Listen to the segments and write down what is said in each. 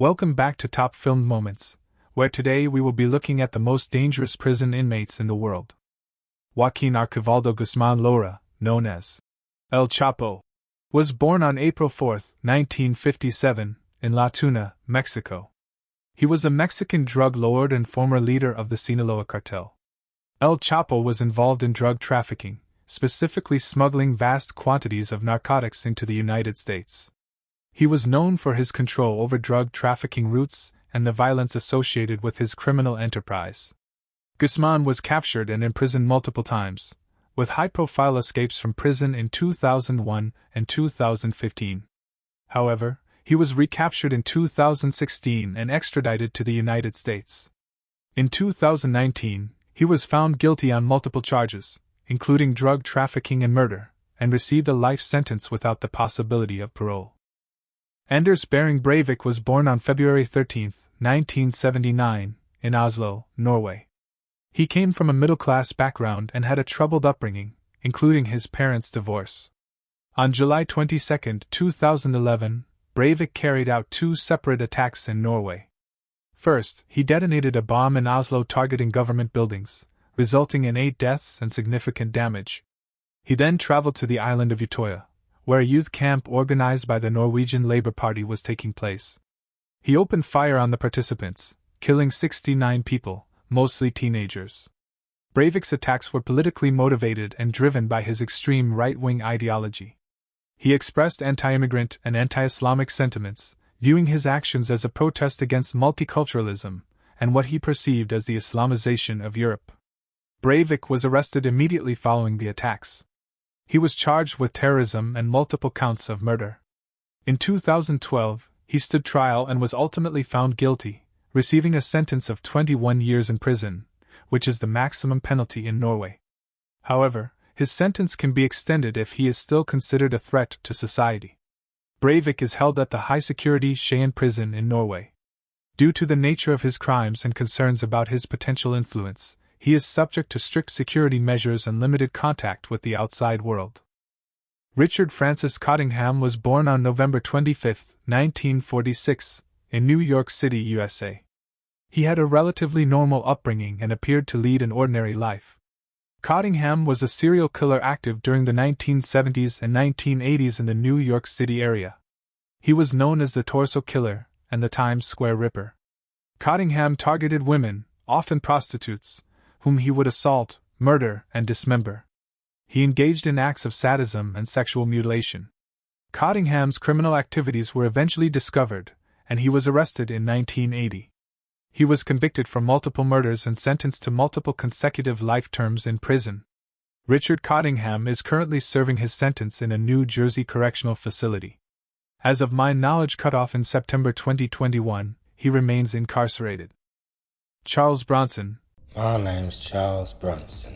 Welcome back to Top Filmed Moments, where today we will be looking at the most dangerous prison inmates in the world. Joaquín Archibaldo Guzmán Lora, known as El Chapo, was born on April 4, 1957, in La Tuna, Mexico. He was a Mexican drug lord and former leader of the Sinaloa cartel. El Chapo was involved in drug trafficking, specifically smuggling vast quantities of narcotics into the United States. He was known for his control over drug trafficking routes and the violence associated with his criminal enterprise. Guzmán was captured and imprisoned multiple times, with high-profile escapes from prison in 2001 and 2015. However, he was recaptured in 2016 and extradited to the United States. In 2019, he was found guilty on multiple charges, including drug trafficking and murder, and received a life sentence without the possibility of parole. Anders Behring Breivik was born on February 13, 1979, in Oslo, Norway. He came from a middle-class background and had a troubled upbringing, including his parents' divorce. On July 22, 2011, Breivik carried out two separate attacks in Norway. First, he detonated a bomb in Oslo targeting government buildings, resulting in 8 deaths and significant damage. He then traveled to the island of Utøya, where a youth camp organized by the Norwegian Labour Party was taking place. He opened fire on the participants, killing 69 people, mostly teenagers. Breivik's attacks were politically motivated and driven by his extreme right-wing ideology. He expressed anti-immigrant and anti-Islamic sentiments, viewing his actions as a protest against multiculturalism and what he perceived as the Islamization of Europe. Breivik was arrested immediately following the attacks. He was charged with terrorism and multiple counts of murder. In 2012, he stood trial and was ultimately found guilty, receiving a sentence of 21 years in prison, which is the maximum penalty in Norway. However, his sentence can be extended if he is still considered a threat to society. Breivik is held at the high-security Skien prison in Norway. Due to the nature of his crimes and concerns about his potential influence, he is subject to strict security measures and limited contact with the outside world. Richard Francis Cottingham was born on November 25, 1946, in New York City, USA. He had a relatively normal upbringing and appeared to lead an ordinary life. Cottingham was a serial killer active during the 1970s and 1980s in the New York City area. He was known as the Torso Killer and the Times Square Ripper. Cottingham targeted women, often prostitutes, whom he would assault, murder, and dismember. He engaged in acts of sadism and sexual mutilation. Cottingham's criminal activities were eventually discovered, and he was arrested in 1980. He was convicted for multiple murders and sentenced to multiple consecutive life terms in prison. Richard Cottingham is currently serving his sentence in a New Jersey correctional facility. As of my knowledge cutoff in September 2021, he remains incarcerated. Charles Bronson. My name's Charles Bronson,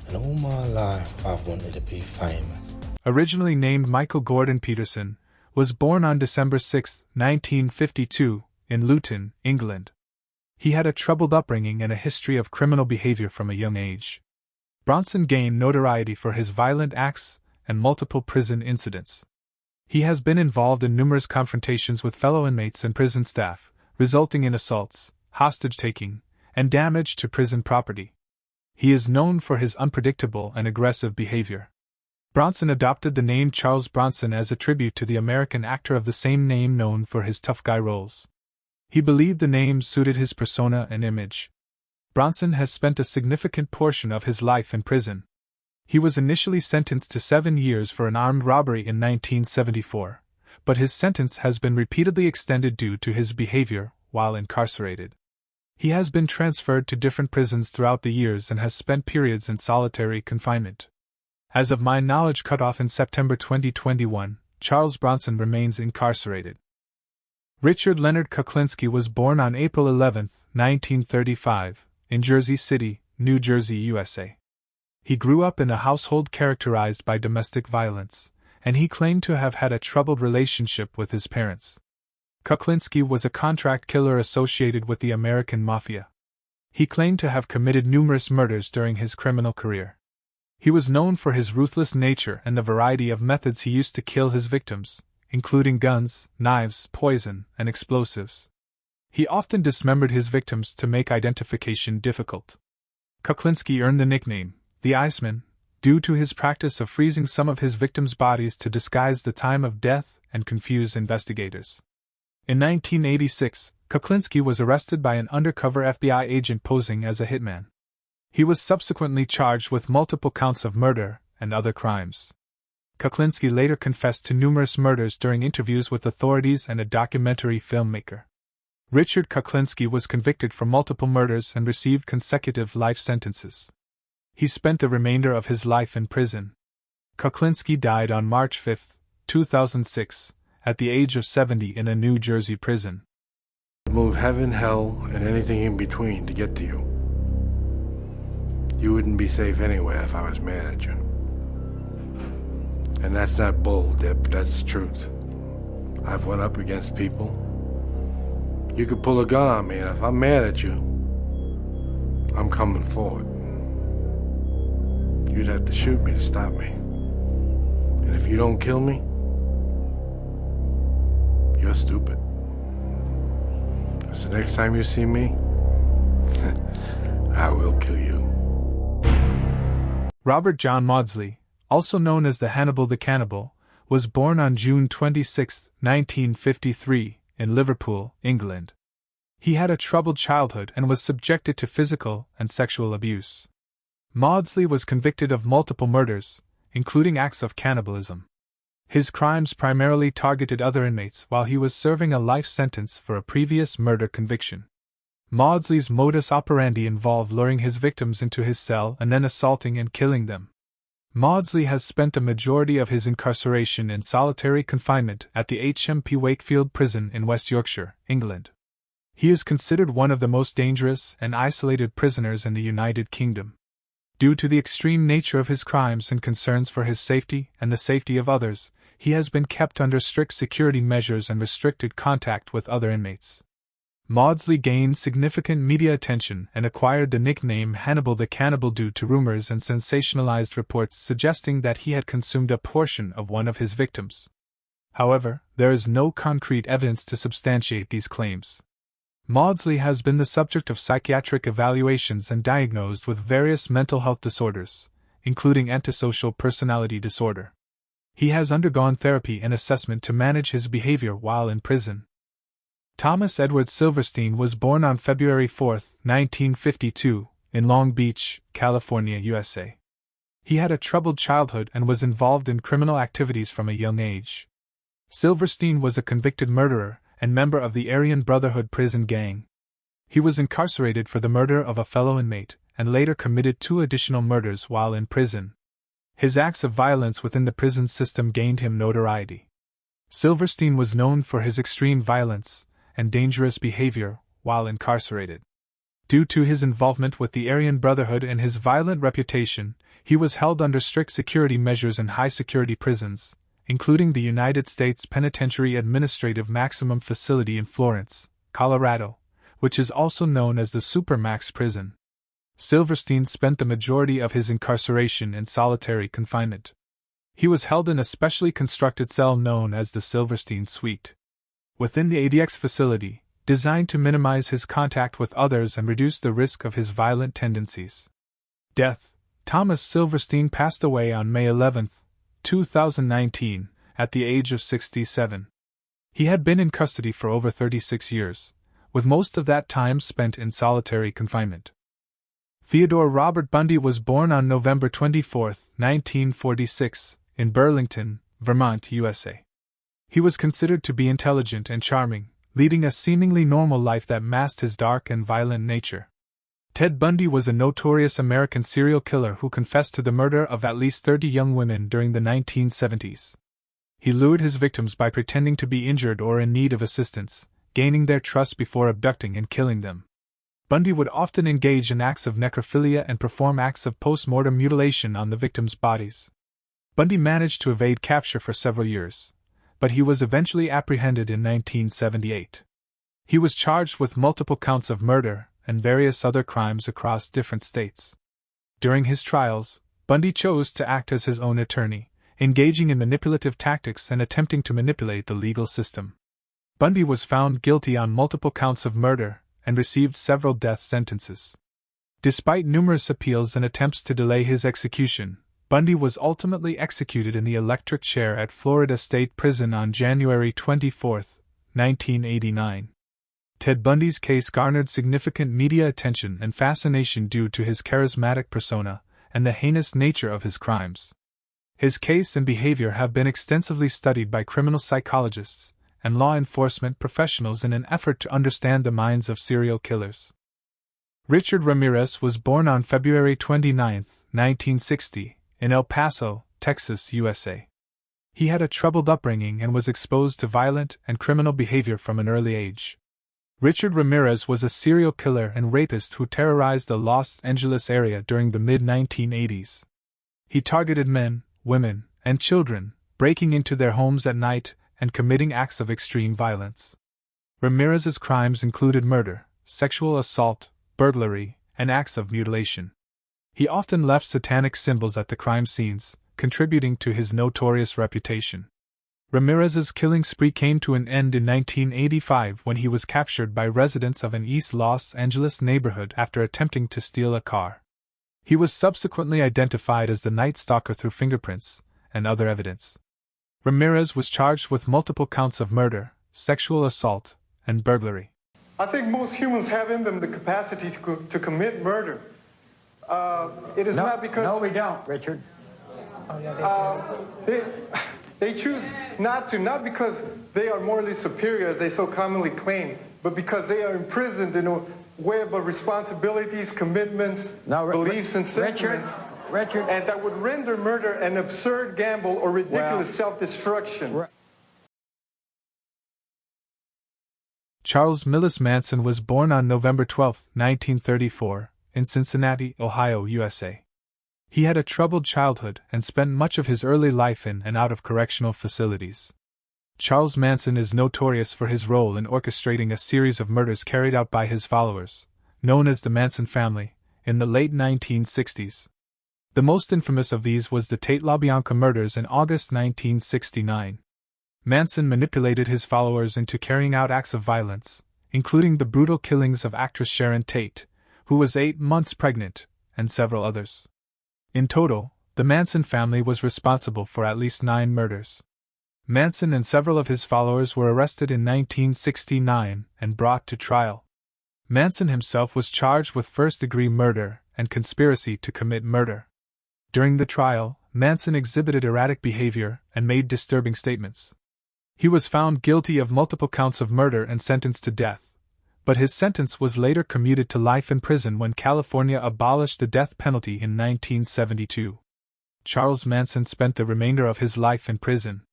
and all my life I've wanted to be famous. Originally named Michael Gordon Peterson, was born on December 6, 1952, in Luton, England. He had a troubled upbringing and a history of criminal behavior from a young age. Bronson gained notoriety for his violent acts and multiple prison incidents. He has been involved in numerous confrontations with fellow inmates and prison staff, resulting in assaults, hostage-taking, and damage to prison property. He is known for his unpredictable and aggressive behavior. Bronson adopted the name Charles Bronson as a tribute to the American actor of the same name known for his tough guy roles. He believed the name suited his persona and image. Bronson has spent a significant portion of his life in prison. He was initially sentenced to 7 years for an armed robbery in 1974, but his sentence has been repeatedly extended due to his behavior while incarcerated. He has been transferred to different prisons throughout the years and has spent periods in solitary confinement. As of my knowledge cutoff in September 2021, Charles Bronson remains incarcerated. Richard Leonard Kuklinski was born on April 11, 1935, in Jersey City, New Jersey, USA. He grew up in a household characterized by domestic violence, and he claimed to have had a troubled relationship with his parents. Kuklinski was a contract killer associated with the American Mafia. He claimed to have committed numerous murders during his criminal career. He was known for his ruthless nature and the variety of methods he used to kill his victims, including guns, knives, poison, and explosives. He often dismembered his victims to make identification difficult. Kuklinski earned the nickname, the Iceman, due to his practice of freezing some of his victims' bodies to disguise the time of death and confuse investigators. In 1986, Kuklinski was arrested by an undercover FBI agent posing as a hitman. He was subsequently charged with multiple counts of murder and other crimes. Kuklinski later confessed to numerous murders during interviews with authorities and a documentary filmmaker. Richard Kuklinski was convicted for multiple murders and received consecutive life sentences. He spent the remainder of his life in prison. Kuklinski died on March 5, 2006, at the age of 70 in a New Jersey prison. Move heaven, hell, and anything in between to get to you. You wouldn't be safe anywhere if I was mad at you. And that's not bull, Dip, that's truth. I've went up against people. You could pull a gun on me, and if I'm mad at you, I'm coming forward. You'd have to shoot me to stop me. And if you don't kill me, you're stupid. Because the next time you see me, I will kill you. Robert John Maudsley, also known as the Hannibal the Cannibal, was born on June 26, 1953, in Liverpool, England. He had a troubled childhood and was subjected to physical and sexual abuse. Maudsley was convicted of multiple murders, including acts of cannibalism. His crimes primarily targeted other inmates while he was serving a life sentence for a previous murder conviction. Maudsley's modus operandi involved luring his victims into his cell and then assaulting and killing them. Maudsley has spent the majority of his incarceration in solitary confinement at the HMP Wakefield Prison in West Yorkshire, England. He is considered one of the most dangerous and isolated prisoners in the United Kingdom. Due to the extreme nature of his crimes and concerns for his safety and the safety of others, he has been kept under strict security measures and restricted contact with other inmates. Maudsley gained significant media attention and acquired the nickname Hannibal the Cannibal due to rumors and sensationalized reports suggesting that he had consumed a portion of one of his victims. However, there is no concrete evidence to substantiate these claims. Maudsley has been the subject of psychiatric evaluations and diagnosed with various mental health disorders, including antisocial personality disorder. He has undergone therapy and assessment to manage his behavior while in prison. Thomas Edward Silverstein was born on February 4, 1952, in Long Beach, California, USA. He had a troubled childhood and was involved in criminal activities from a young age. Silverstein was a convicted murderer and member of the Aryan Brotherhood prison gang. He was incarcerated for the murder of a fellow inmate and later committed 2 additional murders while in prison. His acts of violence within the prison system gained him notoriety. Silverstein was known for his extreme violence and dangerous behavior while incarcerated. Due to his involvement with the Aryan Brotherhood and his violent reputation, he was held under strict security measures in high-security prisons, including the United States Penitentiary Administrative Maximum Facility in Florence, Colorado, which is also known as the Supermax Prison. Silverstein spent the majority of his incarceration in solitary confinement. He was held in a specially constructed cell known as the Silverstein Suite. Within the ADX facility, designed to minimize his contact with others and reduce the risk of his violent tendencies. Death. Thomas Silverstein passed away on May 11, 2019, at the age of 67. He had been in custody for over 36 years, with most of that time spent in solitary confinement. Theodore Robert Bundy was born on November 24, 1946, in Burlington, Vermont, USA. He was considered to be intelligent and charming, leading a seemingly normal life that masked his dark and violent nature. Ted Bundy was a notorious American serial killer who confessed to the murder of at least 30 young women during the 1970s. He lured his victims by pretending to be injured or in need of assistance, gaining their trust before abducting and killing them. Bundy would often engage in acts of necrophilia and perform acts of post-mortem mutilation on the victims' bodies. Bundy managed to evade capture for several years, but he was eventually apprehended in 1978. He was charged with multiple counts of murder and various other crimes across different states. During his trials, Bundy chose to act as his own attorney, engaging in manipulative tactics and attempting to manipulate the legal system. Bundy was found guilty on multiple counts of murder and received several death sentences. Despite numerous appeals and attempts to delay his execution, Bundy was ultimately executed in the electric chair at Florida State Prison on January 24, 1989. Ted Bundy's case garnered significant media attention and fascination due to his charismatic persona and the heinous nature of his crimes. His case and behavior have been extensively studied by criminal psychologists and law enforcement professionals in an effort to understand the minds of serial killers. Richard Ramirez was born on February 29, 1960, in El Paso, Texas, USA. He had a troubled upbringing and was exposed to violent and criminal behavior from an early age. Richard Ramirez was a serial killer and rapist who terrorized the Los Angeles area during the mid-1980s. He targeted men, women, and children, breaking into their homes at night and committing acts of extreme violence. Ramirez's crimes included murder, sexual assault, burglary, and acts of mutilation. He often left satanic symbols at the crime scenes, contributing to his notorious reputation. Ramirez's killing spree came to an end in 1985 when he was captured by residents of an East Los Angeles neighborhood after attempting to steal a car. He was subsequently identified as the Night Stalker through fingerprints and other evidence. Ramirez was charged with multiple counts of murder, sexual assault, and burglary. I think most humans have in them the capacity to commit murder. It is not because... No, we don't, Richard. They choose not to, not because they are morally superior, as they so commonly claim, but because they are imprisoned in a web of responsibilities, commitments, beliefs, and sentiments, Richard, and that would render murder an absurd gamble or ridiculous self-destruction. Charles Millis Manson was born on November 12, 1934, in Cincinnati, Ohio, USA. He had a troubled childhood and spent much of his early life in and out of correctional facilities. Charles Manson is notorious for his role in orchestrating a series of murders carried out by his followers, known as the Manson family, in the late 1960s. The most infamous of these was the Tate LaBianca murders in August 1969. Manson manipulated his followers into carrying out acts of violence, including the brutal killings of actress Sharon Tate, who was 8 months pregnant, and several others. In total, the Manson family was responsible for at least 9 murders. Manson and several of his followers were arrested in 1969 and brought to trial. Manson himself was charged with first-degree murder and conspiracy to commit murder. During the trial, Manson exhibited erratic behavior and made disturbing statements. He was found guilty of multiple counts of murder and sentenced to death, but his sentence was later commuted to life in prison when California abolished the death penalty in 1972. Charles Manson spent the remainder of his life in prison.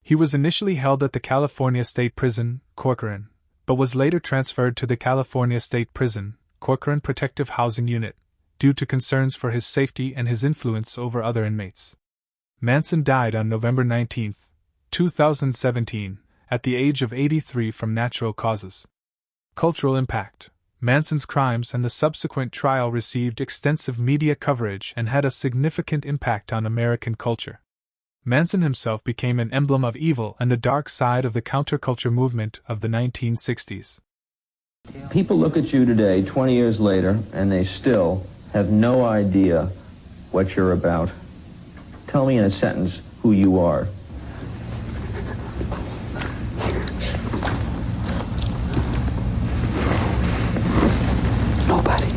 He was initially held at the California State Prison, Corcoran, but was later transferred to the California State Prison, Corcoran Protective Housing Unit, due to concerns for his safety and his influence over other inmates. Manson died on November 19, 2017, at the age of 83 from natural causes. Cultural impact. Manson's crimes and the subsequent trial received extensive media coverage and had a significant impact on American culture. Manson himself became an emblem of evil and the dark side of the counterculture movement of the 1960s. People look at you today, 20 years later, and they still have no idea what you're about. Tell me in a sentence who you are. Nobody.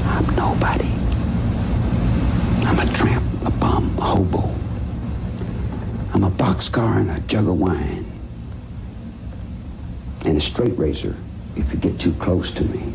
I'm nobody. I'm a tramp, a bum, a hobo. I'm a boxcar and a jug of wine. And a straight razor if you get too close to me.